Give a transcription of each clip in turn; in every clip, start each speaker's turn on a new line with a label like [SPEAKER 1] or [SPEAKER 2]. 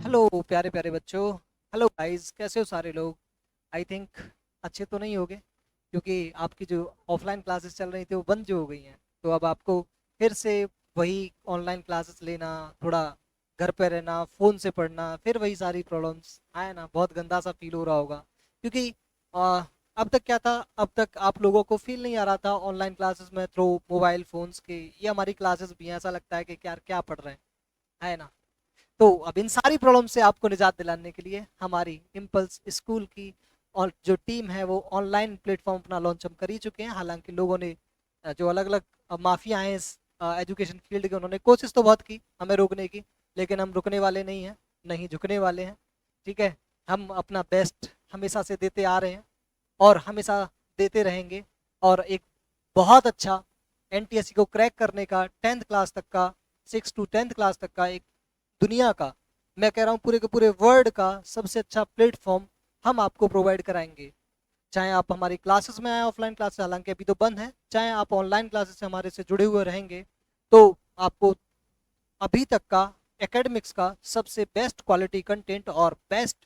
[SPEAKER 1] Hello प्यारे प्यारे बच्चों। हेलो गाइस, कैसे हो सारे लोग? आई थिंक अच्छे तो नहीं होगे, क्योंकि आपकी जो ऑफलाइन क्लासेस चल रही थी वो बंद जो हो गई हैं। तो अब आपको फिर से वही ऑनलाइन क्लासेस लेना, थोड़ा घर पे रहना, फ़ोन से पढ़ना, फिर वही सारी प्रॉब्लम्स आए ना। बहुत गंदा सा फील हो रहा होगा, क्योंकि अब तक क्या था, अब तक आप लोगों को फील नहीं आ रहा था ऑनलाइन क्लासेस में थ्रू मोबाइल फ़ोन्स के ये हमारी क्लासेस भी हैं। ऐसा लगता है कि यार क्या पढ़ रहे हैं, है ना। तो अब इन सारी प्रॉब्लम से आपको निजात दिलाने के लिए हमारी इम्पल्स स्कूल की और जो टीम है वो ऑनलाइन प्लेटफॉर्म अपना लॉन्च हम कर ही चुके हैं। हालांकि लोगों ने जो अलग अलग माफिया हैं इस एजुकेशन फील्ड के, उन्होंने कोशिश तो बहुत की हमें रोकने की, लेकिन हम रुकने वाले नहीं हैं, नहीं झुकने वाले हैं। ठीक है, हम अपना बेस्ट हमेशा से देते आ रहे हैं और हमेशा देते रहेंगे। और एक बहुत अच्छा एनटीएससी को क्रैक करने का 10th क्लास तक का, 6 to 10th क्लास तक का एक दुनिया का, मैं कह रहा हूँ पूरे के पूरे वर्ल्ड का सबसे अच्छा प्लेटफॉर्म हम आपको प्रोवाइड कराएंगे। चाहे आप हमारी क्लासेस में आए, ऑफलाइन क्लासेस हालांकि अभी तो बंद है, चाहे आप ऑनलाइन क्लासेस से हमारे से जुड़े हुए रहेंगे, तो आपको अभी तक का एकेडमिक्स का सबसे बेस्ट क्वालिटी कंटेंट और बेस्ट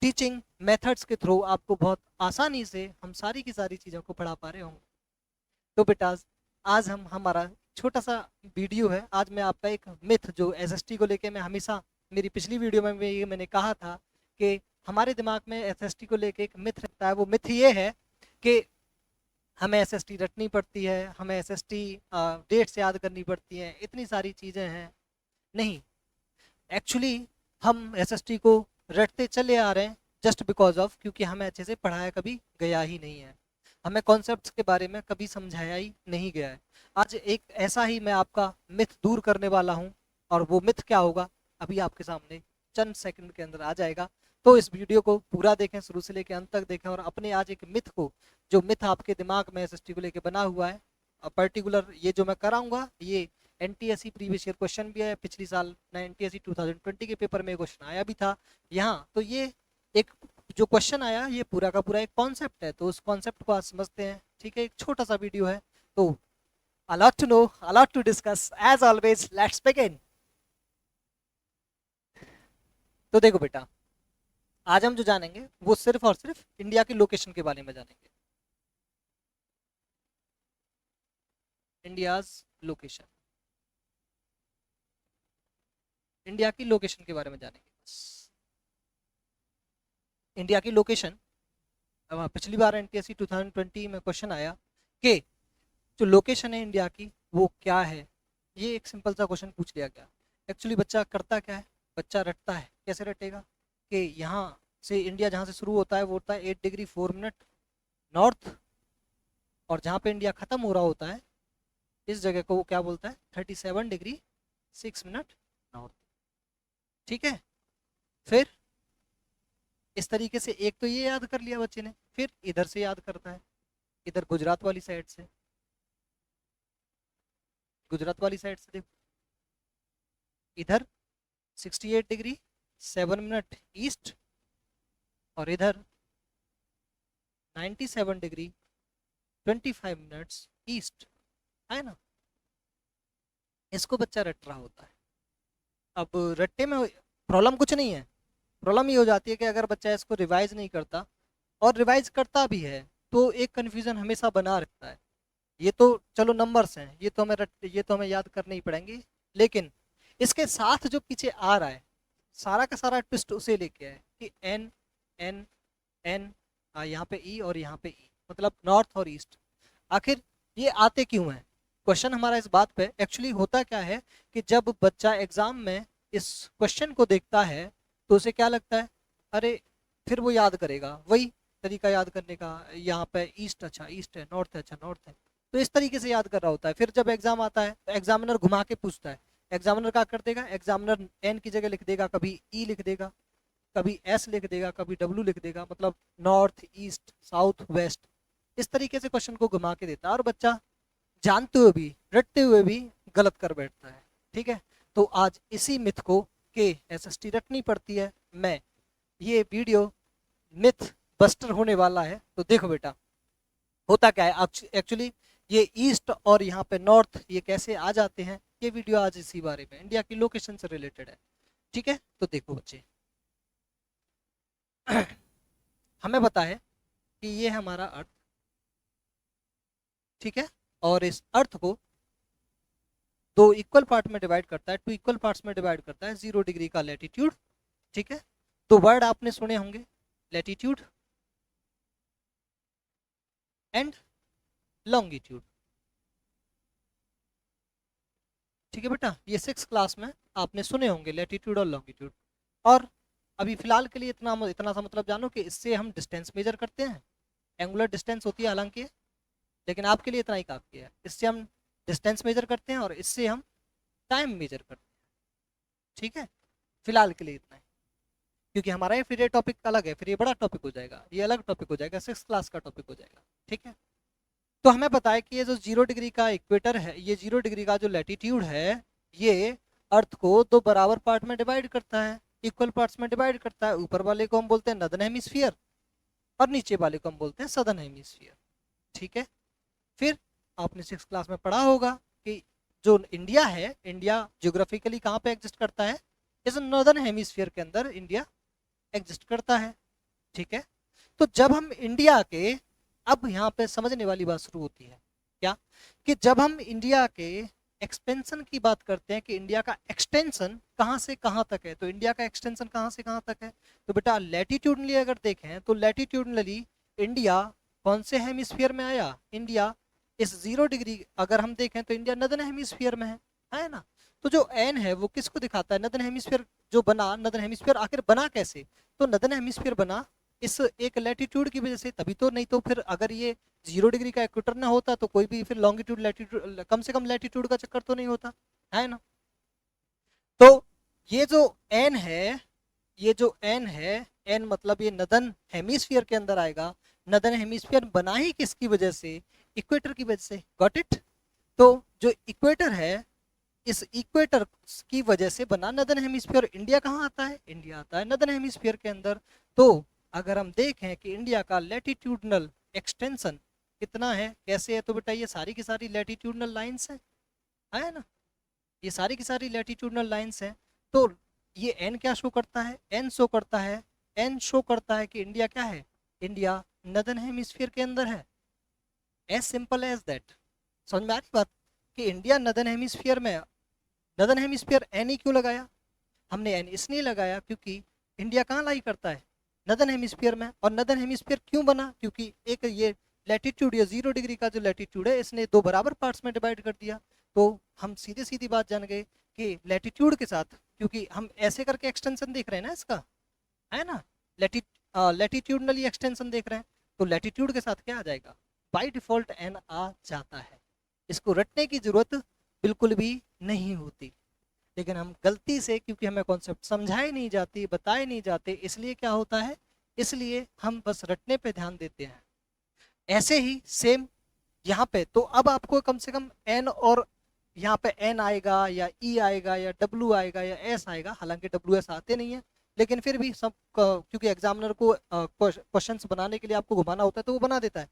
[SPEAKER 1] टीचिंग मेथड्स के थ्रू आपको बहुत आसानी से हम सारी की सारी चीज़ों को पढ़ा पा रहे होंगे। तो बेटा, आज हम हमारा छोटा सा वीडियो है। आज मैं आपका एक मिथ जो एसएसटी को लेके, मैं हमेशा मेरी पिछली वीडियो में भी मैंने कहा था कि हमारे दिमाग में एसएसटी को लेके एक मिथ रहता है। वो मिथ ये है कि हमें एसएसटी रटनी पड़ती है, हमें एसएसटी डेट्स याद करनी पड़ती हैं, इतनी सारी चीज़ें हैं। नहीं, एक्चुअली हम एसएसटी को रटते चले आ रहे हैं जस्ट बिकॉज ऑफ, क्योंकि हमें अच्छे से पढ़ाया कभी गया ही नहीं है, हमें कॉन्सेप्ट्स के बारे में कभी समझाया ही नहीं गया है। आज एक ऐसा ही मैं आपका मिथ दूर करने वाला हूं, और वो मिथ क्या होगा अभी आपके सामने चंद सेकंड के अंदर आ जाएगा। तो इस वीडियो को पूरा देखें, शुरू से लेकर अंत तक देखें, और अपने आज एक मिथ को, जो मिथ आपके दिमाग में एसएसटी को लेकर बना हुआ है, पर्टिकुलर ये जो मैं कराऊंगा ये एनटीएससी प्रीवियस ईयर क्वेश्चन भी है। पिछली साल एनटीएससी 2020 के पेपर में क्वेश्चन आया भी था यहाँ। तो ये एक जो क्वेश्चन आया, ये पूरा का पूरा एक कॉन्सेप्ट है, तो उस कॉन्सेप्ट को आज समझते हैं। ठीक है, एक छोटा सा वीडियो है, तो a lot to know, a lot to discuss. As always, let's begin. तो देखो बेटा, आज हम जो जानेंगे वो सिर्फ और सिर्फ इंडिया की लोकेशन के बारे में जानेंगे। इंडियाज लोकेशन, इंडिया की लोकेशन के बारे में जानेंगे बस। इंडिया की लोकेशन, पिछली बार एनटीएससी 2020 में क्वेश्चन आया कि जो लोकेशन है इंडिया की वो क्या है। ये एक सिंपल सा क्वेश्चन पूछ लिया गया। एक्चुअली बच्चा करता क्या है, बच्चा रटता है। कैसे रटेगा कि यहाँ से इंडिया जहाँ से शुरू होता है वो होता है 8 डिग्री 4 मिनट नॉर्थ, और जहाँ पे इंडिया खत्म हो रहा होता है इस जगह को वो क्या बोलता है, 37 डिग्री 6 मिनट नॉर्थ। ठीक है, फिर इस तरीके से एक तो ये याद कर लिया बच्चे ने, फिर इधर से याद करता है, इधर गुजरात वाली साइड से, गुजरात वाली साइड से देखो, इधर 68 डिग्री 7 मिनट ईस्ट, और इधर 97 डिग्री 25 मिनट्स ईस्ट, है ना। इसको बच्चा रट रहा होता है। अब रट्टे में प्रॉब्लम कुछ नहीं है, प्रॉब्लम ये हो जाती है कि अगर बच्चा इसको रिवाइज नहीं करता, और रिवाइज करता भी है तो एक कन्फ्यूजन हमेशा बना रहता है। ये तो चलो नंबर्स हैं, ये तो हमें याद करने ही पड़ेंगे, लेकिन इसके साथ जो पीछे आ रहा है सारा का सारा ट्विस्ट उसे लेके है कि एन एन एन, यहाँ पे ई और यहाँ पे ई, मतलब नॉर्थ और ईस्ट। आखिर ये आते क्यों हैं? क्वेश्चन हमारा इस बात पे एक्चुअली होता क्या है कि जब बच्चा एग्जाम में इस क्वेश्चन को देखता है तो उसे क्या लगता है, अरे फिर वो याद करेगा वही तरीका याद करने का, यहाँ पे ईस्ट अच्छा ईस्ट है, नॉर्थ है अच्छा नॉर्थ है, तो इस तरीके से याद कर रहा होता है। फिर जब एग्जाम आता है तो एग्जामिनर घुमा के पूछता है, एग्जामिनर क्या कर देगा, एग्जामिनर एन की जगह लिख देगा, कभी ई लिख देगा, कभी एस लिख देगा, कभी डब्ल्यू लिख देगा, मतलब नॉर्थ ईस्ट साउथ वेस्ट, इस तरीके से क्वेश्चन को घुमा के देता है, और बच्चा जानते हुए भी रटते हुए भी गलत कर बैठता है। ठीक है, तो आज इसी मिथ को के एसएसटी रटनी पड़ती है, मैं ये वीडियो मिथ बस्टर होने वाला है। तो देखो बेटा, होता क्या है एक्चुअली, ये ईस्ट और यहाँ पे नॉर्थ ये कैसे आ जाते हैं, ये वीडियो आज इसी बारे में, इंडिया की लोकेशन से रिलेटेड है। ठीक है, तो देखो बच्चे हमें पता है कि ये है हमारा अर्थ, ठीक है, और इस अर्थ को दो इक्वल पार्ट में डिवाइड करता है, टू इक्वल पार्ट्स में डिवाइड करता है 0 डिग्री का लैटिट्यूड। ठीक है, तो वर्ड आपने सुने होंगे, लैटिट्यूड एंड लॉन्गिट्यूड। ठीक है बेटा, ये 6 क्लास में आपने सुने होंगे लैटिट्यूड और लॉन्गिट्यूड। और अभी फिलहाल के लिए इतना सा मतलब जानो कि इससे हम डिस्टेंस मेजर करते हैं, एंगुलर डिस्टेंस होती है हालांकि, लेकिन आपके लिए इतना ही काफ़ी है। इससे हम डिस्टेंस मेजर करते हैं और इससे हम टाइम मेजर करते हैं। ठीक है, फिलहाल के लिए इतना है, क्योंकि हमारा ये फिर ये टॉपिक अलग है, फिर ये बड़ा टॉपिक हो जाएगा, ये अलग टॉपिक हो जाएगा, 6 क्लास का टॉपिक हो जाएगा। ठीक है, तो हमें पता है कि ये जो 0 डिग्री का इक्वेटर है, ये 0 डिग्री का जो लैटिट्यूड है, ये अर्थ को दो बराबर पार्ट में डिवाइड करता है, इक्वल पार्ट्स में डिवाइड करता है। ऊपर वाले को हम बोलते हैं नॉर्दर्न हेमिस्फीयर और नीचे वाले को हम बोलते हैं सदर्न हेमिस्फीयर। ठीक है, फिर आपने 6 क्लास में पढ़ा होगा कि जो इंडिया है, इंडिया ज्योग्राफिकली कहाँ पे एग्जिस्ट करता है, इस नॉर्दर्न हेमिस्फीयर के अंदर इंडिया एग्जिस्ट करता है। ठीक है, तो जब हम इंडिया के, अब यहाँ पे समझने वाली बात शुरू होती है क्या, कि जब हम इंडिया के एक्सपेंशन की बात करते हैं कि इंडिया का एक्सटेंशन कहाँ से कहाँ तक है, तो इंडिया का एक्सटेंशन कहाँ से कहाँ तक है, तो बेटा लैटिट्यूडनली अगर देखें तो लैटिट्यूडनली इंडिया कौन से हेमिस्फीयर में आया, इंडिया इस 0 डिग्री अगर हम देखें तो इंडिया नॉर्दर्न हेमिस्फीयर में है ना। तो जो एन है वो किसको दिखाता है, नॉर्दर्न हेमिस्फीयर जो बना, नॉर्दर्न हेमिस्फीयर आखिर बना कैसे, तो नॉर्दर्न हेमिस्फीयर बना इस एक लैटिट्यूड की वजह से, तभी तो, नहीं तो फिर अगर ये 0 डिग्री का इक्वेटर ना होता तो कोई भी फिर लॉन्गिट्यूड लैटिट्यूड, कम से कम लैटिट्यूड का चक्कर तो नहीं होता, है ना। तो ये जो एन है, ये जो एन है, एन मतलब ये नॉर्दर्न हेमिस्फीयर के अंदर आएगा। नॉर्दर्न हेमिस्फीयर बना ही किसकी वजह से, इक्वेटर की वजह से, गॉट इट। तो जो इक्वेटर है, इस इक्वेटर की वजह से बना नॉर्दर्न हेमिस्फीयर। इंडिया कहाँ आता है, इंडिया आता है नॉर्दर्न हेमिस्फीयर के अंदर। तो अगर हम देखें कि इंडिया का लैटिट्यूडनल एक्सटेंशन कितना है, कैसे है, तो बेटा ये सारी की सारी लैटिट्यूडनल लाइंस है ना, ये सारी की सारी लैटिट्यूडनल लाइंस हैं। तो ये एन क्या शो करता है, एन शो करता है, एन शो करता है कि इंडिया क्या है, इंडिया नॉर्दर्न हेमिस्फीयर के अंदर है, एज सिंपल एज दैट। समझ में आ रही बात कि इंडिया नॉर्दर्न हेमिस्फीयर में, नॉर्दर्न हेमिस्फीयर एन ही क्यों लगाया हमने, एन इसलिए लगाया क्योंकि इंडिया कहाँ लाई करता है, नॉर्दर्न हेमिस्फीयर में। और नॉर्दर्न हेमिस्फीयर क्यों बना, क्योंकि एक ये लैटिट्यूड, ये 0 डिग्री का जो लैटिट्यूड है, इसने दो बराबर पार्ट्स में डिवाइड कर दिया। तो हम सीधे सीधी बात जान गए कि लैटिट्यूड के साथ, क्योंकि हम ऐसे करके एक्सटेंशन देख रहे हैं ना इसका, है ना, लैटिट्यूडनली एक्सटेंशन देख रहे हैं, तो लैटिट्यूड के साथ क्या आ जाएगा, बाय डिफॉल्ट एन आ जाता है। इसको रटने की जरूरत बिल्कुल भी नहीं होती, लेकिन हम गलती से, क्योंकि हमें कॉन्सेप्ट समझाए नहीं जाती, बताए नहीं जाते, इसलिए क्या होता है, इसलिए हम बस रटने पे ध्यान देते हैं। ऐसे ही सेम यहाँ पे, तो अब आपको कम से कम एन, और यहाँ पे एन आएगा या ई आएगा या डब्ल्यू आएगा या एस आएगा, हालांकि डब्ल्यू एस आते नहीं है, लेकिन फिर भी सब क्योंकि एग्जामिनर को क्वेश्चंस बनाने के लिए आपको घुमाना होता है तो वो बना देता है।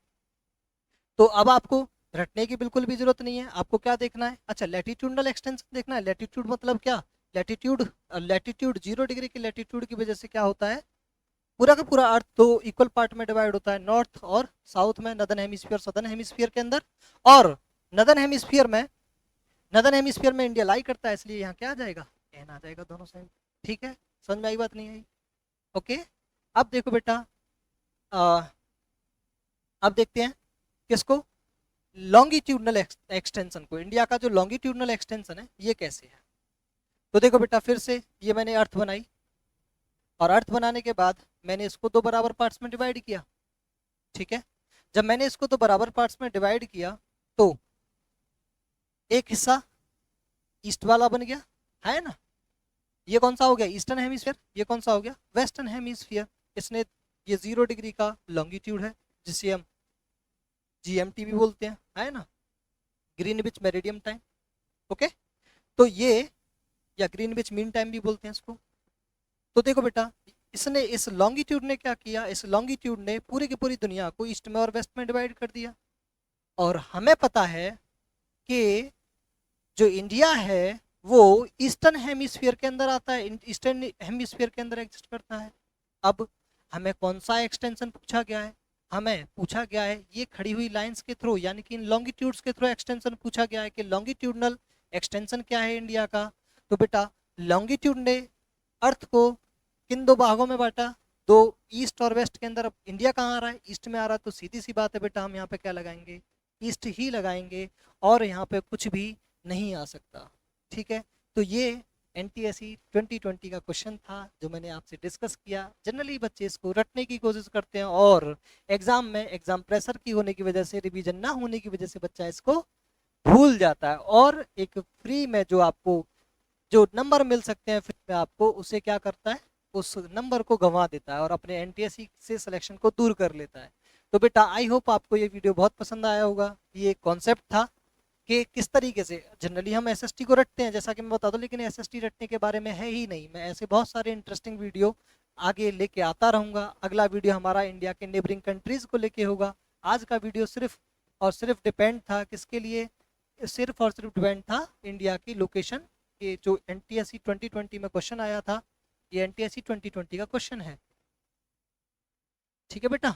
[SPEAKER 1] तो अब आपको रटने की बिल्कुल भी जरूरत नहीं है, आपको क्या देखना है, अच्छा लैटिट्यूडनल एक्सटेंशन देखना है। लैटिट्यूड मतलब क्या, लैटिट्यूड, लैटिट्यूड 0 डिग्री की लैटिट्यूड की वजह से क्या होता है, पूरा का पूरा अर्थ दो इक्वल पार्ट में डिवाइड होता है, नॉर्थ और साउथ में, नॉर्दर्न हेमिस्फीयर सदर्न हेमिस्फीयर के अंदर। और नॉर्दर्न हेमिस्फीयर में, नॉर्दर्न हेमिस्फीयर में इंडिया लाई करता है, इसलिए यहाँ क्या आ जाएगा, एन आ जाएगा दोनों साइड। ठीक है, समझ में आई बात, नहीं आई, ओके। अब देखो बेटा, अब देखते हैं किसको, लॉन्गिट्यूडनल एक्सटेंशन को। इंडिया का जो लॉन्गिट्यूडनल एक्सटेंशन है ये कैसे है, तो देखो बेटा, फिर से ये मैंने अर्थ बनाई, और अर्थ बनाने के बाद मैंने इसको दो बराबर पार्ट्स में डिवाइड किया। ठीक है, जब मैंने इसको दो बराबर पार्ट्स में डिवाइड किया तो एक हिस्सा ईस्ट वाला बन गया, है ना, ये कौन सा हो गया, ईस्टर्न हेमिस्फीयर, ये कौन सा हो गया, वेस्टर्न हेमिस्फीयर। इसने, ये 0 डिग्री का लॉन्गिट्यूड है, जिसे हम जीएमटी भी बोलते हैं, है ना, ग्रीनविच मेरिडियम टाइम, ओके। तो ये, या ग्रीनविच मीन टाइम भी बोलते हैं इसको। तो देखो बेटा, इसने, इस लॉन्गिट्यूड ने क्या किया, इस लॉन्गिट्यूड ने पूरी की पूरी दुनिया को ईस्ट में और वेस्ट में डिवाइड कर दिया। और हमें पता है कि जो इंडिया है वो ईस्टर्न हेमिस्फीयर के अंदर आता है, ईस्टर्न हेमिस्फीयर के अंदर एग्जिस्ट करता है। अब हमें कौन सा एक्सटेंशन पूछा गया है? हमें पूछा गया है ये खड़ी हुई लाइंस के थ्रू, यानी कि इन लॉन्गिट्यूड्स के थ्रू एक्सटेंशन पूछा गया है कि लॉन्गिट्यूडनल एक्सटेंशन क्या है इंडिया का। तो बेटा लॉन्गिट्यूड ने अर्थ को किन दो भागों में बांटा? दो, ईस्ट और वेस्ट के अंदर। अब इंडिया कहाँ आ रहा है? ईस्ट में आ रहा है, तो सीधी सी बात है बेटा हम यहाँ पे क्या लगाएंगे? ईस्ट ही लगाएंगे, और यहाँ पे कुछ भी नहीं आ सकता। ठीक है, तो ये एनटीएससी 2020 का क्वेश्चन था जो मैंने आपसे डिस्कस किया। जनरली बच्चे इसको रटने की कोशिश करते हैं, और एग्जाम में एग्जाम प्रेशर की होने की वजह से, रिवीजन ना होने की वजह से बच्चा इसको भूल जाता है, और एक फ्री में जो आपको जो नंबर मिल सकते हैं फ्री में आपको, उसे क्या करता है? उस नंबर को गंवा देता है और अपने एनटीएससी से सिलेक्शन को दूर कर लेता है। तो बेटा आई होप आपको ये वीडियो बहुत पसंद आया होगा। ये कॉन्सेप्ट था कि किस तरीके से जनरली हम एसएसटी को रटते हैं, जैसा कि मैं बता दूं, लेकिन एसएसटी रटने के बारे में है ही नहीं। मैं ऐसे बहुत सारे इंटरेस्टिंग वीडियो आगे लेके आता रहूंगा। अगला वीडियो हमारा इंडिया के नेबरिंग कंट्रीज को लेके होगा। आज का वीडियो सिर्फ और सिर्फ डिपेंड था किसके लिए? सिर्फ और सिर्फ डिपेंड था इंडिया की लोकेशन। ये जो एनटीएससी 2020 में क्वेश्चन आया था, ये एनटीएससी 2020 का क्वेश्चन है। ठीक है बेटा,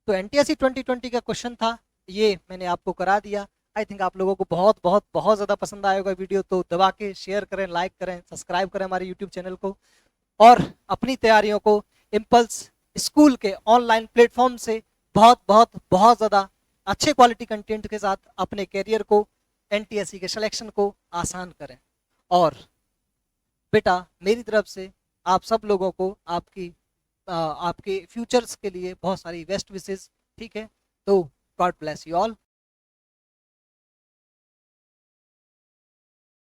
[SPEAKER 1] तो एनटीएससी 2020 का क्वेश्चन था, ये मैंने आपको करा दिया। आई थिंक आप लोगों को बहुत बहुत बहुत ज़्यादा पसंद आएगा वीडियो, तो दबा के शेयर करें, लाइक करें, सब्सक्राइब करें हमारे यूट्यूब चैनल को, और अपनी तैयारियों को इम्पल्स स्कूल के ऑनलाइन प्लेटफॉर्म से बहुत बहुत बहुत ज़्यादा अच्छे क्वालिटी कंटेंट के साथ अपने करियर को, एनटीएससी के सिलेक्शन को आसान करें। और बेटा मेरी तरफ से आप सब लोगों को आपके फ्यूचर्स के लिए बहुत सारी बेस्ट विशेस। ठीक है, तो गॉड ब्लेस यू ऑल।